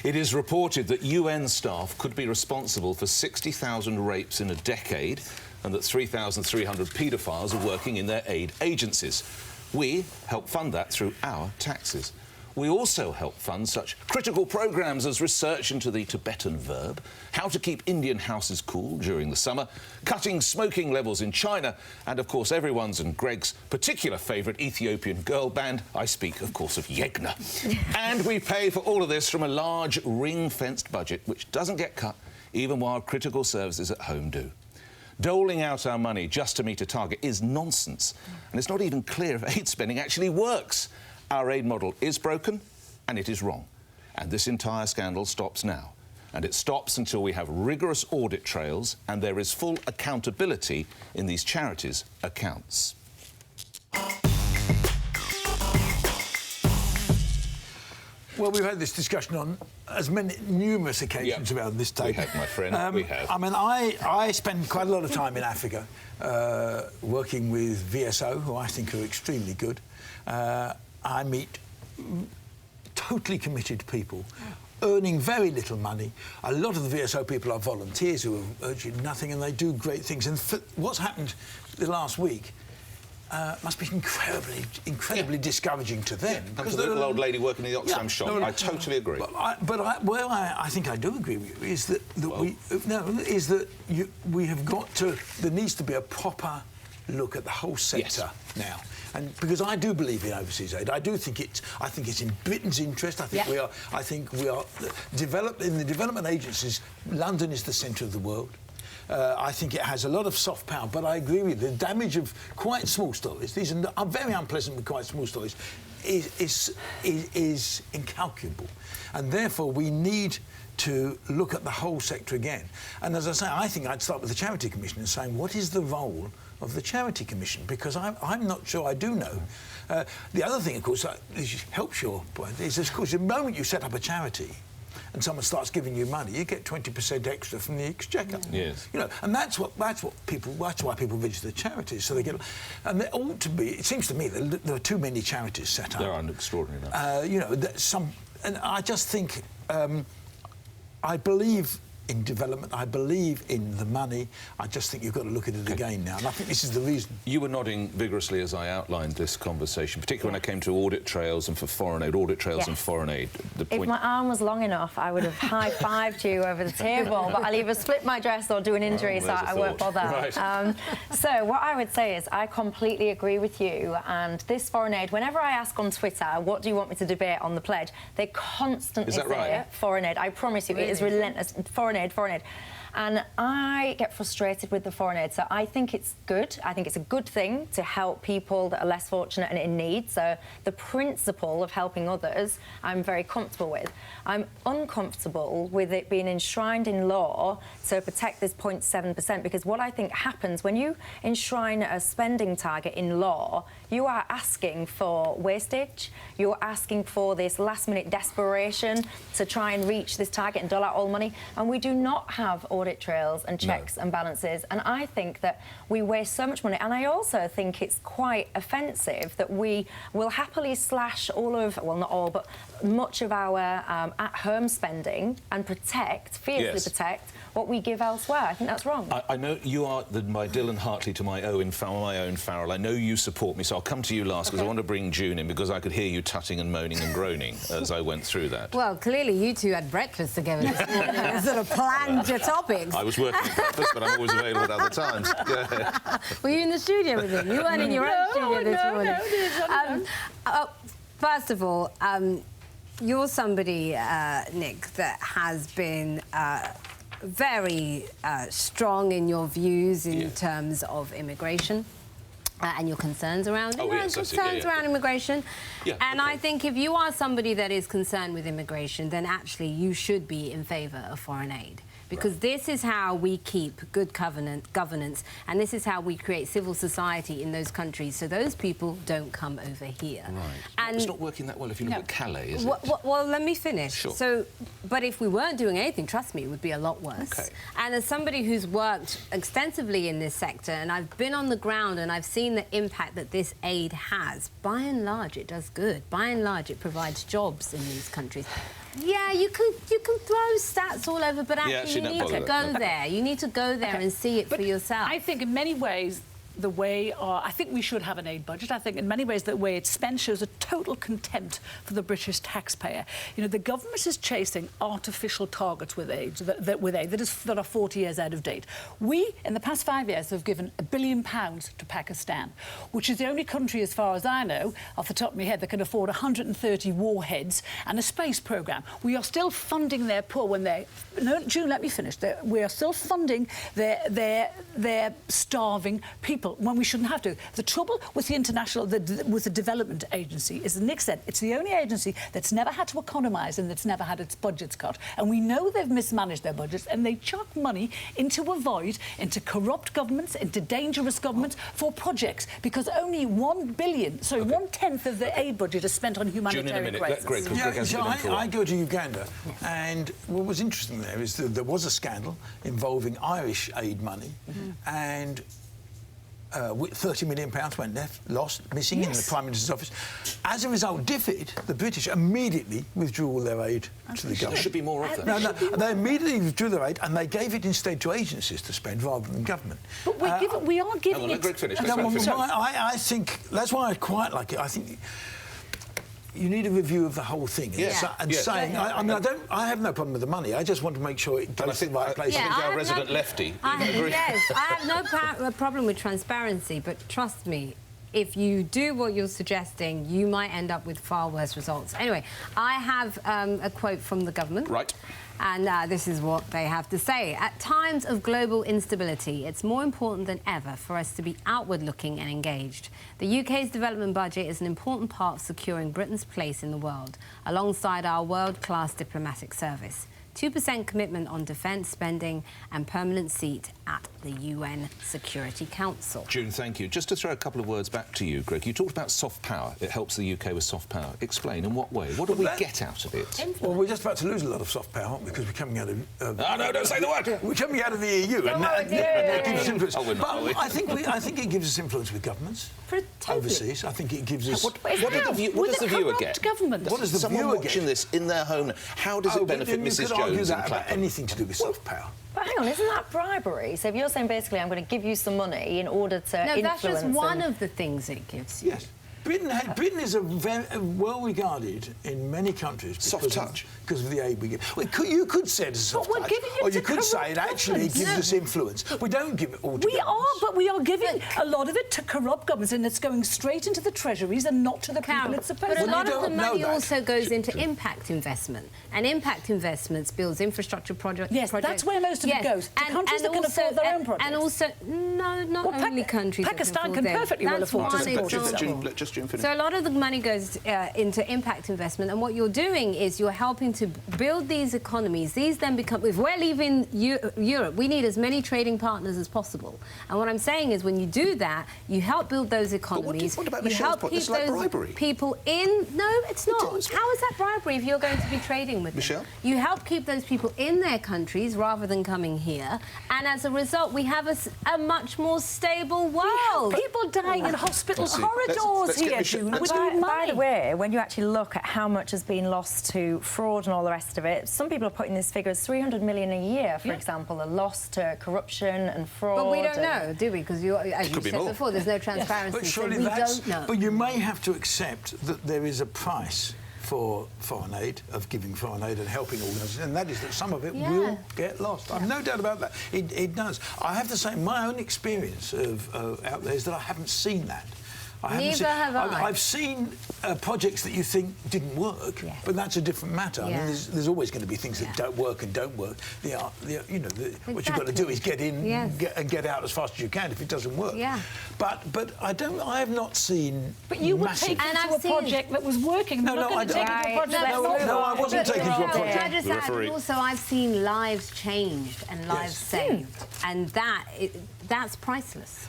It is reported that UN staff could be responsible for 60,000 rapes in a decade and that 3,300 paedophiles are working in their aid agencies. We help fund that through our taxes. We also help fund such critical programmes as research into the Tibetan verb, how to keep Indian houses cool during the summer, cutting smoking levels in China, and, of course, everyone's and Greg's particular favourite Ethiopian girl band. I speak, of course, of Yegna. And we pay for all of this from a large ring-fenced budget, which doesn't get cut, even while critical services at home do. Doling out our money just to meet a target is nonsense, and it's not even clear if aid spending actually works. Our aid model is broken, and it is wrong. And this entire scandal stops now. And it stops until we have rigorous audit trails and there is full accountability in these charities' accounts. Well, we've had this discussion on numerous occasions around this table. We have, my friend, we have. I mean, I spend quite a lot of time in Africa working with VSO, who I think are extremely good. I meet totally committed people, earning very little money. A lot of the VSO people are volunteers who are urging nothing, and they do great things. And what's happened the last week must be incredibly discouraging to them. Because the little old lady working in the Oxfam shop. I totally agree. I think I do agree with you is that we have got to. There needs to be a proper look at the whole sector now. And because I do believe in overseas aid, I think it's in Britain's interest. I think we are in the development agencies. London is the centre of the world. I think it has a lot of soft power, but I agree with you. The damage of quite small stories, these are very unpleasant but quite small stories, is incalculable. And therefore we need to look at the whole sector again. And as I say, I think I'd start with the Charity Commission and saying, what is the role of the Charity Commission? Because I'm not sure I do know. The other thing, of course, helps your point, is, of course, the moment you set up a charity and someone starts giving you money, you get 20% extra from the Exchequer. Yes. You know, and that's why people register charities. So they get, and there ought to be. It seems to me that there are too many charities set up. There are an extraordinary number. You know, and I just think I believe in development. I believe in the money. I just think you've got to look at it again now. And I think this is the reason. You were nodding vigorously as I outlined this conversation, particularly when I came to audit trails and for foreign aid. Audit trails and foreign aid. If my arm was long enough, I would have high-fived you over the table, but I'll either split my dress or do an injury, so I won't bother. Right. So what I would say is I completely agree with you, and this foreign aid, whenever I ask on Twitter, what do you want me to debate on the pledge, they constantly say foreign aid. I promise you, it is relentless. Foreign aid. And I get frustrated with the foreign aid, so I think it's good. I think it's a good thing to help people that are less fortunate and in need. So the principle of helping others, I'm very comfortable with. I'm uncomfortable with it being enshrined in law to protect this 0.7%, because what I think happens when you enshrine a spending target in law, you are asking for wastage, you're asking for this last-minute desperation to try and reach this target and dole out all money, and we do not have audit trails and checks and balances, and I think that we waste so much money. And I also think it's quite offensive that we will happily slash all of, well, not all, but much of our at-home spending and fiercely protect what we give elsewhere. I think that's wrong. I know you are my Dylan Hartley to my own Farrell. I know you support me, so I'll come to you last because I want to bring June in, because I could hear you tutting and moaning and groaning as I went through that. Well, clearly you two had breakfast together this morning and sort of planned your topics. I was working at breakfast, but I'm always available at other times. Go ahead. Were you in the studio with him? You weren't in your own studio this morning. First of all, you're somebody, Nick, that has been very strong in your views in terms of immigration and your concerns around it. Around immigration. I think if you are somebody that is concerned with immigration, then actually you should be in favour of foreign aid. Because this is how we keep good governance, and this is how we create civil society in those countries, so those people don't come over here. Right. And it's not working that well if you look at Calais, is it? Well, let me finish. Sure. So, but if we weren't doing anything, trust me, it would be a lot worse. Okay. And as somebody who's worked extensively in this sector, and I've been on the ground and I've seen the impact that this aid has, by and large, it does good. By and large, it provides jobs in these countries. Yeah, you can throw stats all over, but actually you need to go there. You need to go there and see it for yourself. I think in many ways, I think we should have an aid budget. I think in many ways the way it's spent shows a total contempt for the British taxpayer. You know, the government is chasing artificial targets with aid that are 40 years out of date. We, in the past 5 years, have given £1 billion to Pakistan, which is the only country, as far as I know, off the top of my head, that can afford 130 warheads and a space programme. We are still funding their poor when they... No, June, let me finish. We are still funding their starving people when we shouldn't have to. The trouble with the development agency is, as Nick said, it's the only agency that's never had to economise and that's never had its budgets cut. And we know they've mismanaged their budgets and they chuck money into a void, into corrupt governments, into dangerous governments for projects, because only 1 billion, sorry, 1/10 of the aid budget is spent on humanitarian crisis. I go to Uganda, and what was interesting there is that there was a scandal involving Irish aid money, and £30 million went lost, missing in the Prime Minister's office. As a result, the British immediately withdrew all their aid to the government. There should be more of them. No, they immediately withdrew their aid and they gave it instead to agencies to spend rather than government. But we are giving let Greg finish. I think that's why I quite like it. I think you need a review of the whole thing saying, I have no problem with the money. I just want to make sure it goes to the right place. I think our resident lefty. Yes, I have no problem with transparency, but trust me, if you do what you're suggesting, you might end up with far worse results. Anyway, I have a quote from the government. Right. And this is what they have to say. At times of global instability, it's more important than ever for us to be outward-looking and engaged. The UK's development budget is an important part of securing Britain's place in the world, alongside our world-class diplomatic service. 2% commitment on defence spending and permanent seat at the UN Security Council. June, thank you. Just to throw a couple of words back to you, Greg, you talked about soft power. It helps the UK with soft power. Explain, in what way? What do we get out of it? Well, we're just about to lose a lot of soft power because we're coming out of... no, don't say the word! We're coming out of the EU, and that gives us influence. Oh, we're not, are we? I think it gives us influence with governments overseas. I think it gives us... What does the viewer get? What does the Someone viewer watching get? this in their home, how does it benefit Mrs Jones and about anything to do with soft power. But hang on, isn't that bribery? So if you're saying basically I'm going to give you some money in order to influence... No, that's just one of the things it gives you. Yes. Britain is well regarded in many countries because of the aid we give. Well, you could say it's a soft touch, or you could say it actually gives us influence. We don't give it all to governments. But we are giving a lot of it to corrupt governments, and it's going straight into the treasuries and not to the people it's supposed to. But a lot of the money also goes into impact investment, and impact investments builds infrastructure projects. Yes, that's where most of it goes. To countries that can afford their own projects. And also, not only countries. Pakistan can perfectly well afford to support it. So a lot of the money goes into impact investment, and what you're doing is you're helping to build these economies. These then become... If we're leaving Europe, we need as many trading partners as possible. And what I'm saying is when you do that, you help build those economies. What about Michelle's point? It's like bribery. People in... No, it's not. How is that bribery if you're going to be trading with them? You help keep those people in their countries rather than coming here, and as a result, we have a much more stable world. People dying in hospital corridors here, June. By the way, when you actually look at how much has been lost to fraud and all the rest of it, some people are putting this figure as 300 million a year, for example, are lost to corruption and fraud. But we don't know, do we? Because, as you said before, there's no transparency. But surely we don't know. But you may have to accept that there is a price for foreign aid, of giving foreign aid and helping organisations, and that is that some of it will get lost. I've no doubt about that. It does. I have to say, my own experience out there is that I haven't seen that. Neither have I. I've seen projects that you think didn't work, but that's a different matter. I mean, there's always going to be things that don't work and don't work. What you've got to do is get in and get out as fast as you can if it doesn't work. But I have not seen. But you were taken to a project that was working. No, I wasn't taken to a project. Can I just add, also I've seen lives changed and lives saved, and that's priceless.